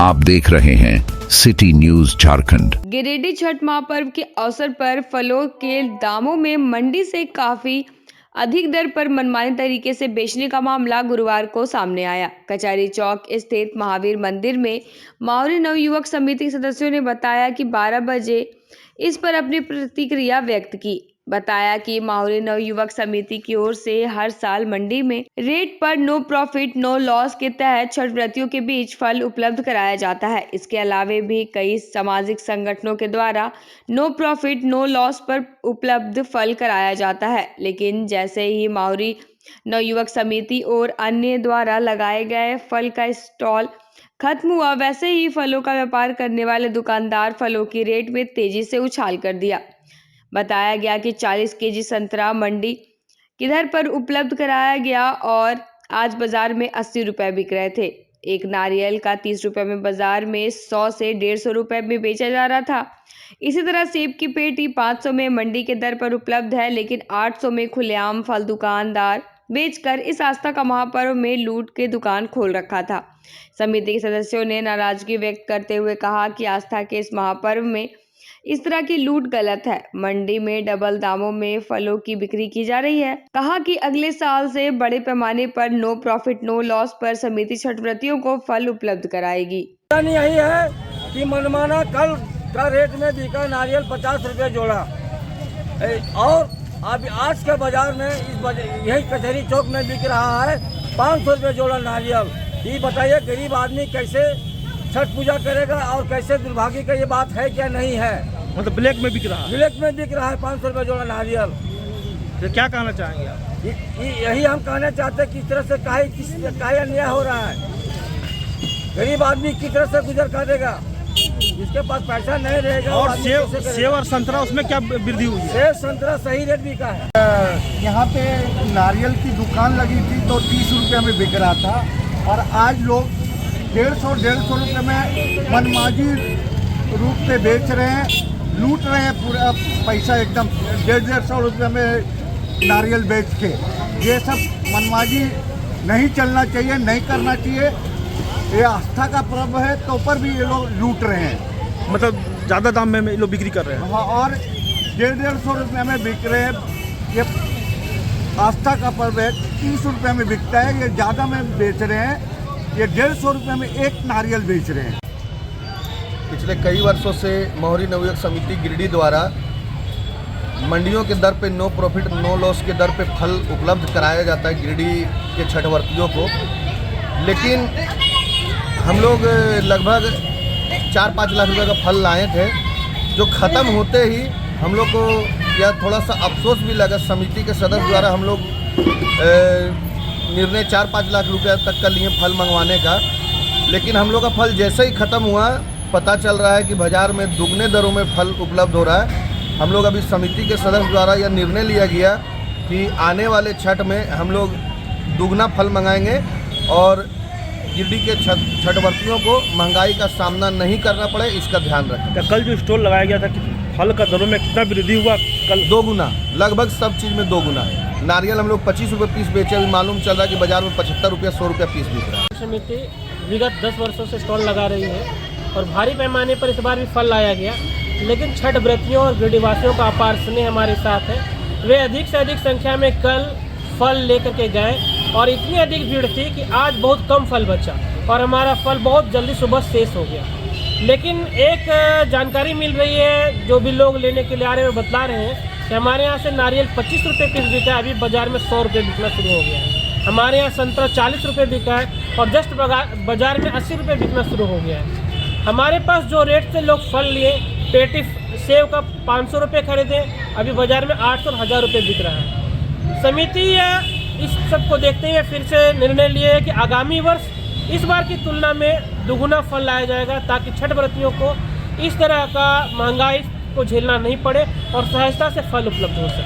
आप देख रहे हैं सिटी न्यूज झारखंड। गिरिडीह छठ महापर्व के अवसर पर फलों के दामों में मंडी से काफी अधिक दर पर मनमानी तरीके से बेचने का मामला गुरुवार को सामने आया। कचहरी चौक स्थित महावीर मंदिर में मावली नवयुवक समिति के सदस्यों ने बताया कि 12 बजे इस पर अपनी प्रतिक्रिया व्यक्त की। बताया कि मावली नवयुवक समिति की ओर से हर साल मंडी में रेट पर नो प्रॉफिट नो लॉस के तहत छठ व्रतियों के बीच फल उपलब्ध कराया जाता है। इसके अलावा भी कई सामाजिक संगठनों के द्वारा नो प्रॉफिट नो लॉस पर उपलब्ध फल कराया जाता है, लेकिन जैसे ही मावली नवयुवक समिति और अन्य द्वारा लगाए गए फल का स्टॉल खत्म हुआ, वैसे ही फलों का व्यापार करने वाले दुकानदार फलों की रेट में तेजी से उछाल कर दिया। बताया गया कि 40 केजी संतरा मंडी की दर पर उपलब्ध कराया गया और आज बाजार में 80 रुपए बिक रहे थे। एक नारियल का 30 रुपए में बाजार में 100 से 150 रुपए में बेचा जा रहा था। इसी तरह सेब की पेटी 500 में मंडी के दर पर उपलब्ध है, लेकिन 800 में खुलेआम फल दुकानदार बेचकर इस आस्था का महापर्व में लूट के दुकान खोल रखा था। समिति के सदस्यों ने नाराजगी व्यक्त करते हुए कहा कि आस्था के इस महापर्व में इस तरह की लूट गलत है। मंडी में डबल दामों में फलों की बिक्री की जा रही है। कहा कि अगले साल से बड़े पैमाने पर नो प्रॉफिट नो लॉस पर समिति छठ व्रतियों को फल उपलब्ध कराएगी। यही है कि मनमाना कल का रेट में बिका नारियल 50 रुपये जोड़ा और अभी आज के बाजार में यही कचहरी चौक में बिक रहा है 500 रुपये जोड़ा नारियल। ये बताइए गरीब आदमी कैसे छठ पूजा करेगा और कैसे दुर्भाग्य का ये बात है क्या नहीं है। मतलब ब्लैक में बिक रहा है? ब्लैक में बिक रहा है 500 रुपये जोड़ा नारियल। तो क्या कहना चाहेंगे आप? यही हम कहना चाहते हैं कि इस तरह से काहे अन्याय हो रहा है। गरीब आदमी किस तरह से गुजर करेगा, जिसके पास पैसा नहीं रहेगा। और सेब और संतरा उसमें क्या वृद्धि हुई है? सेब संतरा सही रेट बिका है। यहाँ पे नारियल की दुकान लगी थी तो 30 रुपये में बिक रहा था और आज लोग 150 रुपये में मनमाजी रूप से बेच रहे हैं, लूट रहे हैं पूरा पैसा एकदम 150 रुपये में नारियल बेच के। ये सब मनमाजी नहीं चलना चाहिए, नहीं करना चाहिए। ये आस्था का पर्व है तो ऊपर भी ये लोग लूट रहे हैं। मतलब ज़्यादा दाम में ये लोग बिक्री कर रहे हैं। हाँ, और 150 रुपये में बिक रहे हैं। ये आस्था का पर्व है, 30 रुपये में बिकता है, ये ज़्यादा में बेच रहे हैं। ये 150 रुपये में एक नारियल बेच रहे हैं। पिछले कई वर्षों से मोहरी नवयुवक समिति गिरिडीह द्वारा मंडियों के दर पे नो प्रॉफिट नो लॉस के दर पे फल उपलब्ध कराया जाता है गिरिडीह के छठ व्रतियों को। लेकिन हम लोग लगभग 4-5 लाख रुपए का फल लाए थे, जो ख़त्म होते ही हम लोग को यह थोड़ा सा अफसोस भी लगा। समिति के सदस्य द्वारा हम लोग निर्णय 4-5 लाख रुपए तक का लिए फल मंगवाने का, लेकिन हम लोग का फल जैसे ही ख़त्म हुआ पता चल रहा है कि बाज़ार में दुगने दरों में फल उपलब्ध हो रहा है। हम लोग अभी समिति के सदस्य द्वारा यह निर्णय लिया गया कि आने वाले छठ में हम लोग दुगना फल मंगाएंगे और गिरिडीह के छठ व्रतियों को महंगाई का सामना नहीं करना पड़े, इसका ध्यान रखें। कल जो स्टॉल लगाया गया था कि फल का दरों में कितना वृद्धि हुआ? कल 2 गुना, लगभग सब चीज़ में 2 गुना है। नारियल हम लोग 25 रुपये पीस बेचे, अभी मालूम चल रहा है कि बाजार में 75 रुपये 100 रुपये पीस बिक रहा है। समिति विगत 10 वर्षों से स्टॉल लगा रही है और भारी पैमाने पर इस बार भी फल लाया गया, लेकिन छठ व्रतियों और गिरिडीहवासियों का अपार स्नेह हमारे साथ है। वे अधिक से अधिक संख्या में कल फल लेकर के गए और इतनी अधिक भीड़ थी कि आज बहुत कम फल बचा और हमारा फल बहुत जल्दी सुबह शेष हो गया। लेकिन एक जानकारी मिल रही है, जो भी लोग लेने के लिए आ रहे हैं वो बतला रहे हैं कि हमारे यहाँ से नारियल 25 रुपये पीस बिका है, अभी बाजार में 100 रुपये बिकना शुरू हो गया है। हमारे यहाँ संतरा 40 रुपये बिका है और जस्ट बाजार में 80 रुपये बिकना शुरू हो गया है। हमारे पास जो रेट से लोग फल लिए, पेटी सेब का 500 रुपये खरीदे, अभी बाजार में 800 और 1000 रुपये बिक रहा है। समिति इस सब को देखते हुए फिर से निर्णय लिए है कि आगामी वर्ष इस बार की तुलना में दुगुना फल लाया जाएगा, ताकि छठ व्रतियों को इस तरह का महंगाई को झेलना नहीं पड़े और सहजता से फल उपलब्ध हो सके।